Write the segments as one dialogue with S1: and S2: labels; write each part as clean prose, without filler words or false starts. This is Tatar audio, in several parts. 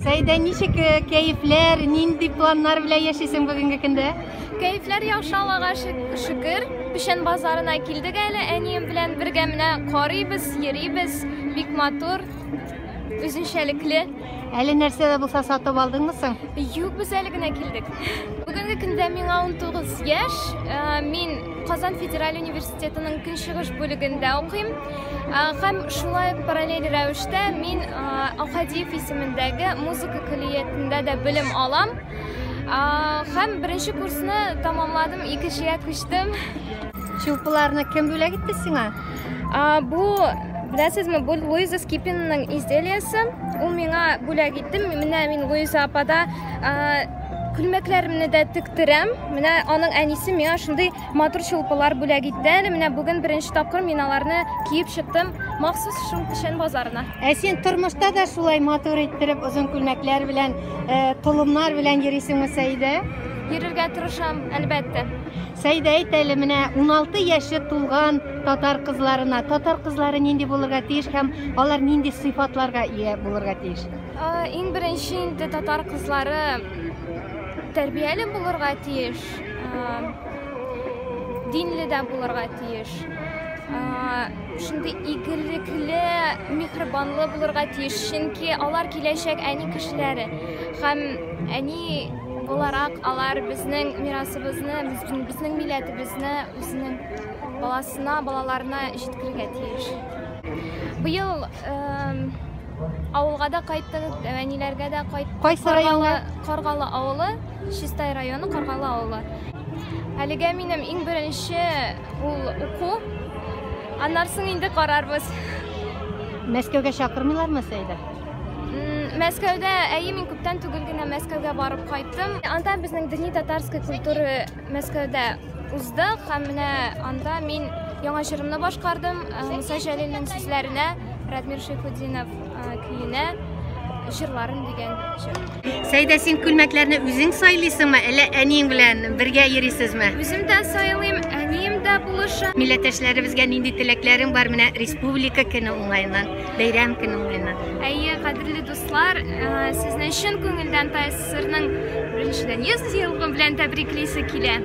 S1: Сәйдә ничек кәефләр, нинди планнар белән яшисең бүгенге көндә?
S2: Кәефләр яхшы, Аллага шөкер. Пишән базарына килдек әле, әнием белән бергә менә карыйбыз, йөрибез, бик матур, үзенчәлекле.
S1: Әле нәрсә дә булса сатып алдыңмы соң?
S2: Юк, без әле генә килдек. Бүгенге көндә миңа 19 яшь. Мин Казан Федераль университетының көнчыгыш бүлегендә укыйм. Һәм шулай параллель рәвештә мин Ахадиев исемендәге музыка коллеҗында да белем алам. Һәм беренче курсны тәмамладым, икенчегә күчтем.
S1: Чулпыларны кем бүләк итте сиңа?
S2: Бу Беләсезме, бу Луиза Скипинаның изделиясе. Ул миңа бүләк итте. Менә мин Луиза апада күлмәкләремне дә тектерәм. Менә аның әнисе миңа шундый матур чулпылар бүләк итте. Менә бүген беренче тапкыр мин аларны киеп чыктым махсус Пишән базарына.
S1: Син тормышта да шулай матур иттереп, озын күлмәкләр белән, толымнар белән йөрисеңме, Сәйдә?
S2: Йөрергә тырышам, әлбәттә.
S1: Сәйдә әйт әле, менә 16 яше тулган татар кызларына, татар кызлары нинди булырга тиеш һәм алар нинди сыйфатларга ия булырга тиеш?
S2: Иң беренче инде татар кызлары тәрбияле булырга тиеш, динле дә булырга тиеш. Шундый игелекле, михрибанлы булырга тиеш, чөнки алар киләчәк әни кешеләре. Һәм әни буларак алар безнең мирасыбызны, безнең милләтебезне үзенең балаларына җиткерергә тиеш. Быел авылга да кайттык, әниләргә дә кайттык.
S1: Кайсы районга?
S2: Каргалы авылы, Чистай районы, Каргалы авылы. Әлегә минем иң беренче ул уку. Аннан соң инде карарбыз.
S1: Мәскәүгә чакырмыйлармы, Сәйдә?
S2: Мәскәүдә, мин күптән түгел генә Мәскәүгә барып кайттым. Анда безнең дини татарская культура Мәскәүдә узды. Һәм менә анда мин яңа җырымны башкардым. Муса Җәлилнең сүзләренә, Радмир Шәйхетдинов көенә җырларын дигән җыр.
S1: Сәйдә, син күлмәкләрне үзең сайлыйсыңмы, әллә әниең белән бергә йөрисезме?
S2: Үзем дә сайлыйм, әнием дә булыша.
S1: Милләттәшләребезгә нинди теләкләрең бар менә республика көне уңаеннан, бәйрәм көне уңаеннан?
S2: Кадерле дуслар, сезне чын күңелдән ТССРның беренчедән 100 елгы белән тәбриклисе килә.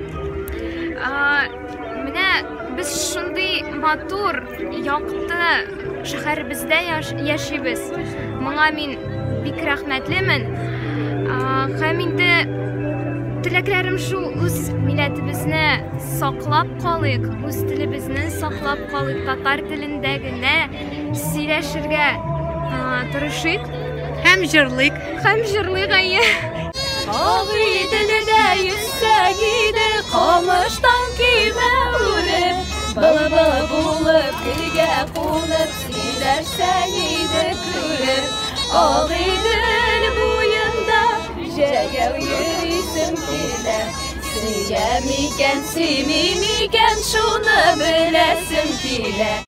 S2: Менә без шундый матур, якты шәһәребездә яшибез. Моңа мин бик рәхмәтлемен. Һәм инде теләкләрем шул, үз милләтебезне саклап калыйк, үз телебезне саклап калыйк, татар телендә генә сөйләшергә тырышыйк. Һәм җырлыйк. Ағи теледә йөзсәң иде, камыштан кимә үлеп, былы-былы булып, телгә кунып, сөйләшсәң иде күреп. Ағи тел буенда җәяү йөрисем килә, сөям икән, сөймим икән, шуны беләсем килә.